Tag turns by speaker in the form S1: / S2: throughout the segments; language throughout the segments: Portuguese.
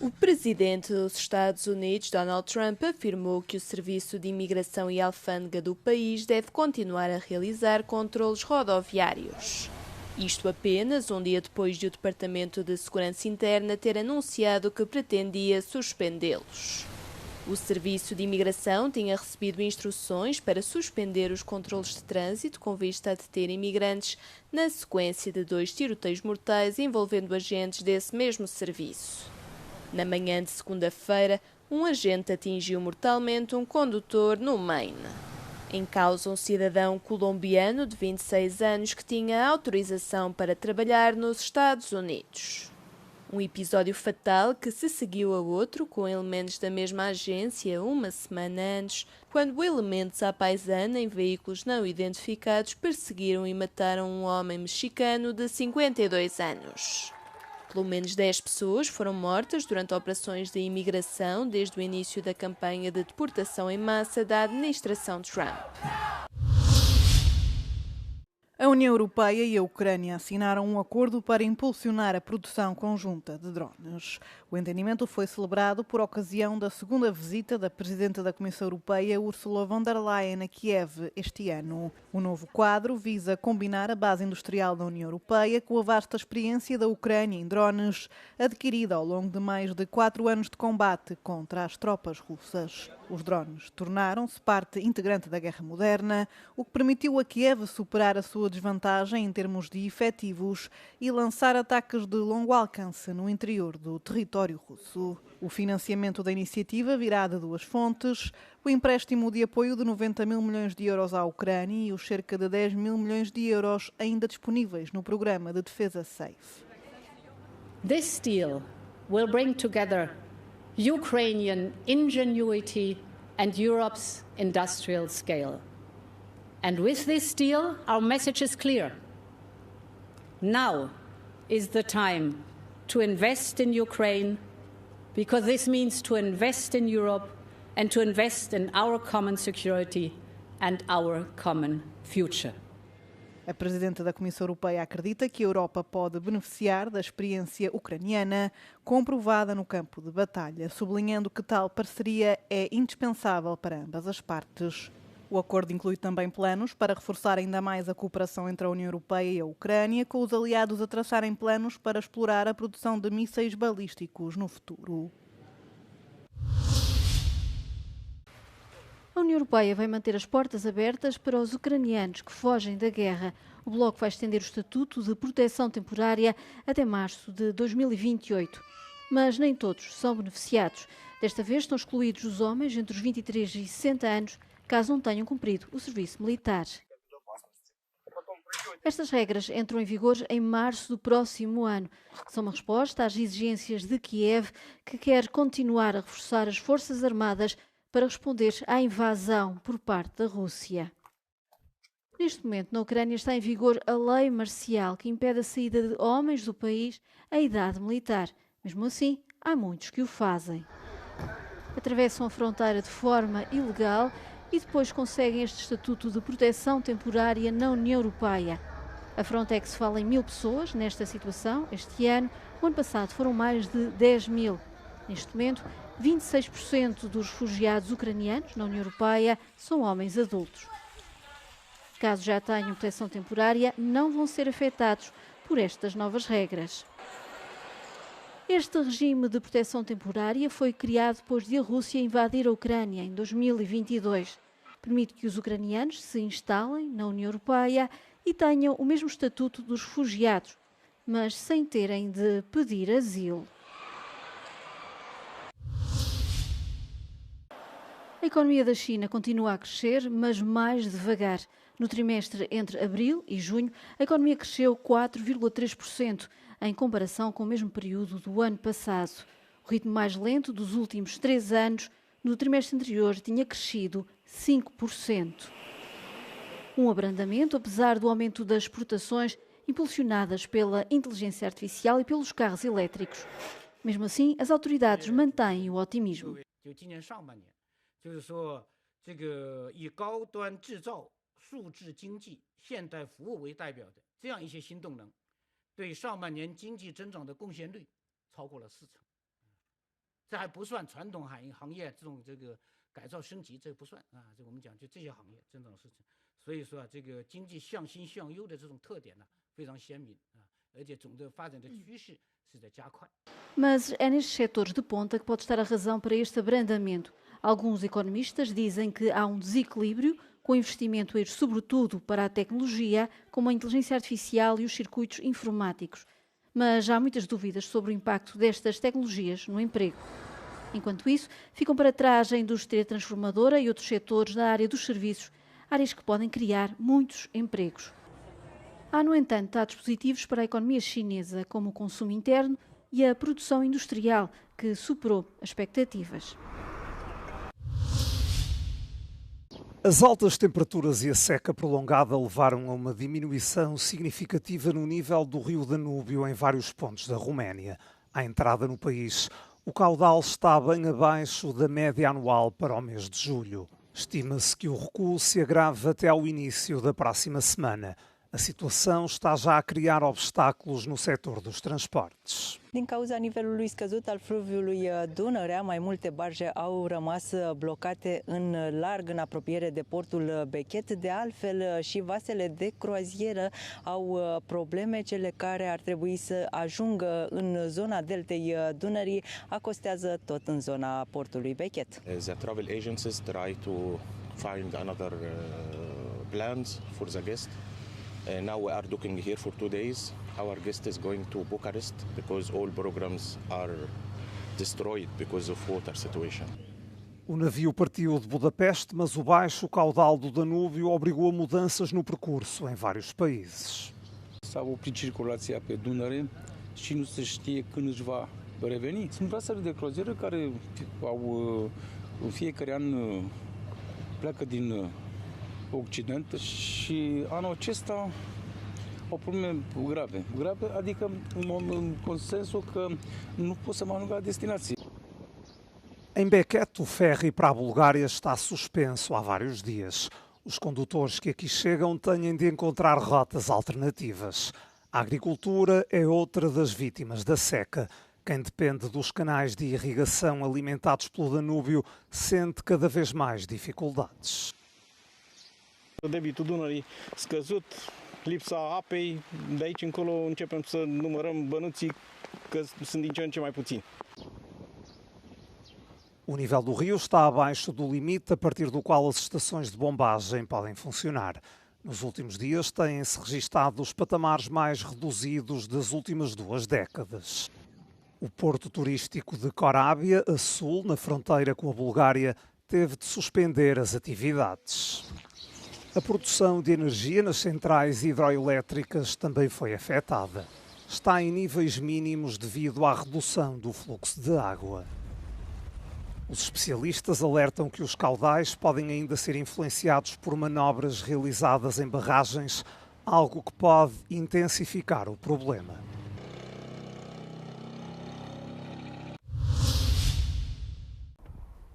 S1: O presidente dos Estados Unidos, Donald Trump, afirmou que o Serviço de Imigração e Alfândega do país deve continuar a realizar controlos rodoviários. Isto apenas um dia depois de o Departamento de Segurança Interna ter anunciado que pretendia suspendê-los. O Serviço de Imigração tinha recebido instruções para suspender os controlos de trânsito com vista a deter imigrantes na sequência de 2 tiroteios mortais envolvendo agentes desse mesmo serviço. Na manhã de segunda-feira, um agente atingiu mortalmente um condutor no Maine. Em causa um cidadão colombiano de 26 anos que tinha autorização para trabalhar nos Estados Unidos. Um episódio fatal que se seguiu a outro com elementos da mesma agência uma semana antes, quando elementos à paisana em veículos não identificados perseguiram e mataram um homem mexicano de 52 anos. Pelo menos 10 pessoas foram mortas durante operações de imigração desde o início da campanha de deportação em massa da administração Trump.
S2: A União Europeia e a Ucrânia assinaram um acordo para impulsionar a produção conjunta de drones. O entendimento foi celebrado por ocasião da segunda visita da Presidente da Comissão Europeia, Ursula von der Leyen, a Kiev este ano. O novo quadro visa combinar a base industrial da União Europeia com a vasta experiência da Ucrânia em drones, adquirida ao longo de mais de 4 anos de combate contra as tropas russas. Os drones tornaram-se parte integrante da guerra moderna, o que permitiu a Kiev superar a sua desvantagem em termos de efetivos e lançar ataques de longo alcance no interior do território russo. O financiamento da iniciativa virá de 2 fontes: o empréstimo de apoio de 90 mil milhões de euros à Ucrânia e os cerca de 10 mil milhões de euros ainda disponíveis no programa de defesa SAFE.
S3: This deal will bring together Ukrainian ingenuity and Europe's industrial scale. And with this deal, our message is clear. Now is the time to invest in Ukraine, because this means to invest in Europe and to invest in our common security and our common future.
S2: A Presidente da Comissão Europeia acredita que a Europa pode beneficiar da experiência ucraniana comprovada no campo de batalha, sublinhando que tal parceria é indispensável para ambas as partes. O acordo inclui também planos para reforçar ainda mais a cooperação entre a União Europeia e a Ucrânia, com os aliados a traçarem planos para explorar a produção de mísseis balísticos no futuro.
S4: A União Europeia vai manter as portas abertas para os ucranianos que fogem da guerra. O bloco vai estender o estatuto de proteção temporária até março de 2028. Mas nem todos são beneficiados. Desta vez estão excluídos os homens entre os 23 e 60 anos, caso não tenham cumprido o serviço militar. Estas regras entram em vigor em março do próximo ano. São uma resposta às exigências de Kiev, que quer continuar a reforçar as forças armadas para responder à invasão por parte da Rússia. Neste momento, na Ucrânia está em vigor a lei marcial que impede a saída de homens do país à idade militar. Mesmo assim, há muitos que o fazem. Atravessam a fronteira de forma ilegal e depois conseguem este estatuto de proteção temporária na União Europeia. A Frontex fala em 1000 pessoas nesta situação este ano. O ano passado foram mais de 10 mil. Neste momento, 26% dos refugiados ucranianos na União Europeia são homens adultos. Caso já tenham proteção temporária, não vão ser afetados por estas novas regras. Este regime de proteção temporária foi criado depois de a Rússia invadir a Ucrânia em 2022. Permite que os ucranianos se instalem na União Europeia e tenham o mesmo estatuto dos refugiados, mas sem terem de pedir asilo. A economia da China continua a crescer, mas mais devagar. No trimestre entre abril e junho, a economia cresceu 4,3%, em comparação com o mesmo período do ano passado. O ritmo mais lento dos últimos 3 anos, no trimestre anterior, tinha crescido 5%. Um abrandamento, apesar do aumento das exportações, impulsionadas pela inteligência artificial e pelos carros elétricos. Mesmo assim, as autoridades mantêm o otimismo.
S5: 就是说，这个以高端制造、数字经济、现代服务为代表的这样一些新动能，对上半年经济增长的贡献率超过了40%。这还不算传统行业这种改造升级，这个不算啊。这我们讲就这些行业这种事情。所以说这个经济向新向优的这种特点呢，非常鲜明啊，而且总的发展的趋势是在加快。
S4: Mas é nestes setores de ponta que pode estar a razão para este abrandamento. Alguns economistas dizem que há desequilíbrio, com investimento a ir sobretudo para a tecnologia, como a inteligência artificial e os circuitos informáticos. Mas há muitas dúvidas sobre o impacto destas tecnologias no emprego. Enquanto isso, ficam para trás a indústria transformadora e outros setores na área dos serviços, áreas que podem criar muitos empregos. Há, no entanto, dados positivos para a economia chinesa, como o consumo interno e a produção industrial, que superou as expectativas.
S6: As altas temperaturas e a seca prolongada levaram a uma diminuição significativa no nível do rio Danúbio em vários pontos da Roménia. À entrada no país, o caudal está bem abaixo da média anual para o mês de julho. Estima-se que o recuo se agrave até ao início da próxima semana. A situação está já a criar obstáculos no setor dos transportes.
S7: Din cauza nivelului scăzut al fluviului Dunărea, mai multe barje au rămas blocate în larg în apropiere de portul Bechet. De altfel, și vasele de croazieră au probleme. Cele care ar trebui să ajungă în zona deltei Dunării acostează tot în zona portului Bechet.
S8: The travel agencies try to find another plans for the guest. Now we are looking here for 2 days. Our guest is going to Bucharest because all programs are destroyed because of water situation.
S6: O navio partiu de Budapeste, mas o baixo caudal do Danúbio obrigou a mudanças no percurso em vários países.
S9: S-a oprit circulația pe Dunăre și nu se știe când își va reveni. Sunt vasele de croazieră care au în fiecare an pleacă din Occident și anul acesta au probleme grave, adică în consensul că nu pot să mă ajung la destinație.
S6: Em Bechet, o ferry para a Bulgária está suspenso há vários dias. Os condutores que aqui chegam têm de encontrar rotas alternativas. A agricultura é outra das vítimas da seca. Quem depende dos canais de irrigação alimentados pelo Danúbio sente cada vez mais dificuldades.
S10: Debitul Dunării scăzut, lipsa apei, de aici încolo începem să numărăm bănuții că sunt din ce în ce mai puțini.
S6: O nível do rio está abaixo do limite a partir do qual as estações de bombagem podem funcionar. Nos últimos dias têm-se registado os patamares mais reduzidos das últimas 2 décadas. O porto turístico de Corabia, a sul, na fronteira com a Bulgária, teve de suspender as atividades. A produção de energia nas centrais hidroelétricas também foi afetada. Está em níveis mínimos devido à redução do fluxo de água. Os especialistas alertam que os caudais podem ainda ser influenciados por manobras realizadas em barragens, algo que pode intensificar o problema.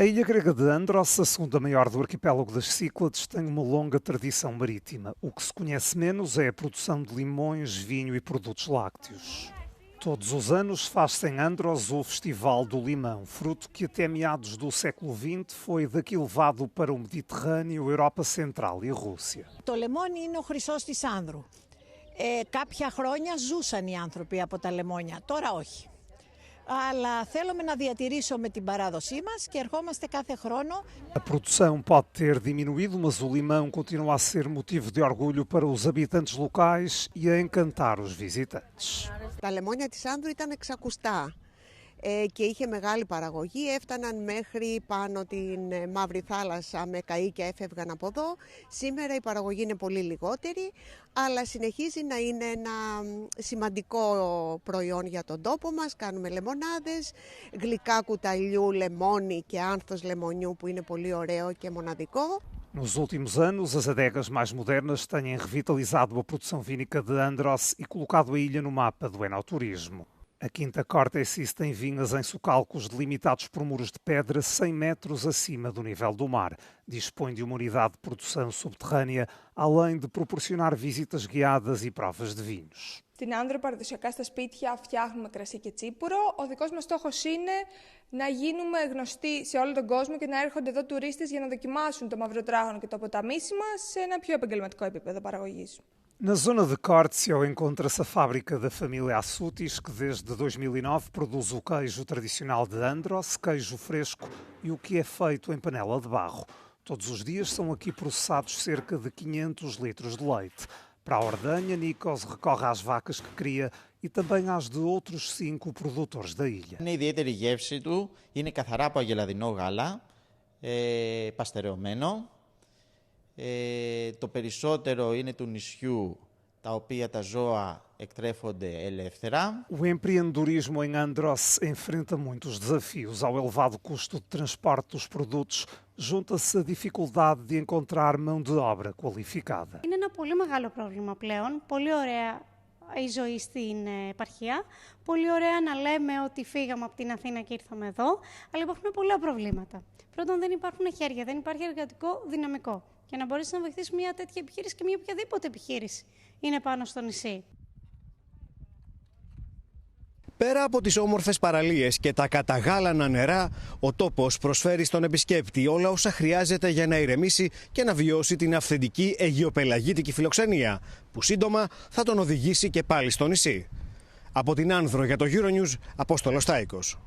S6: A ilha grega de Andros, a segunda maior do arquipélago das Cíclades, tem uma longa tradição marítima. O que se conhece menos é a produção de limões, vinho e produtos lácteos. Todos os anos faz-se em Andros o Festival do Limão, fruto que até meados do século XX foi daqui levado para o Mediterrâneo, Europa Central e Rússia.
S11: Το λεμόνι είναι ο χρυσός της Άνδρου. Κάποια χρόνια ζούσαν οι άνθρωποι από τα λεμόνια, τώρα όχι. Αλλά θέλουμε να διατηρήσουμε την παράδοσή μας και ερχόμαστε κάθε χρόνο.
S6: A produção pode ter diminuído, mas o limão continua a ser motivo de orgulho para os habitantes locais e a encantar os visitantes.
S12: Τα λεμόνια της Άνδρου ήταν εξακουστά και είχε μεγάλη παραγωγή, έφταναν μέχρι πάνω την Μαύρη Θάλασσα με καΐ και έφευγαν από εδώ. Σήμερα η παραγωγή είναι πολύ λιγότερη, αλλά συνεχίζει να είναι ένα σημαντικό προϊόν για τον τόπο μας. Κάνουμε λεμονάδες, γλυκά κουταλιού, λεμόνι και άνθος λεμονιού που είναι πολύ ωραίο και μοναδικό.
S6: Nos últimos anos, as adegas mais modernas têm revitalizado a produção vínica de Andros e colocado a ilha no mapa do enoturismo. A Quinta Cortesis tem vinhas em socalcos delimitados por muros de pedra 100 metros acima do nível do mar. Dispõe de uma unidade de produção subterrânea, além de proporcionar visitas guiadas e provas de vinhos.
S13: Στην Άνδρο παραδοσιακά στα σπίτια φτιάχνουμε κρασί και τσίπουρο. Ο δικός μας στόχος είναι να γίνουμε γνωστοί σε όλο τον κόσμο και να έρχονται εδώ τουρίστες για να δοκιμάσουν το μαυροτράγωνο και το ποταμίσιμα σε ένα πιο επαγγελματικό επίπεδο παραγωγής.
S6: Na zona de Córceo encontra-se a fábrica da família Assutis, que desde 2009 produz o queijo tradicional de Andros, queijo fresco e o que é feito em panela de barro. Todos os dias são aqui processados cerca de 500 litros de leite. Para a ordenha, Nikos recorre às vacas que cria e também às de outros 5 produtores da ilha.
S14: Είναι ιδιαίτερη γεύση του, είναι καθαρά από αγελαδινό γάλα, παστερεωμένο. Το περισσότερο είναι του νησιού, τα οποία τα ζώα εκτρέφονται ελεύθερα.
S6: O empreendedorismo em Andros enfrenta muitos desafios. Ao elevado custo de transporte dos produtos, junta-se a dificuldade de encontrar mão de obra qualificada.
S15: Είναι ένα πολύ μεγάλο πρόβλημα πλέον. Πολύ ωραία η ζωή στην επαρχία. Πολύ ωραία να λέμε ότι φύγαμε από την Αθήνα και ήρθαμε εδώ, αλλά υπάρχουν πολλά προβλήματα. Πρώτον, δεν υπάρχουν χέρια, δεν υπάρχει εργατικό δυναμικό. Για να μπορέσει να βοηθήσει μια τέτοια επιχείρηση και μια οποιαδήποτε επιχείρηση είναι πάνω στο νησί.
S16: Πέρα από τις όμορφες παραλίες και τα καταγάλανα νερά, ο τόπος προσφέρει στον επισκέπτη όλα όσα χρειάζεται για να ηρεμήσει και να βιώσει την αυθεντική αιγιοπελαγίτικη φιλοξενία, που σύντομα θα τον οδηγήσει και πάλι στο νησί. Από την Άνδρο για το Euronews, Απόστολος Τάικος.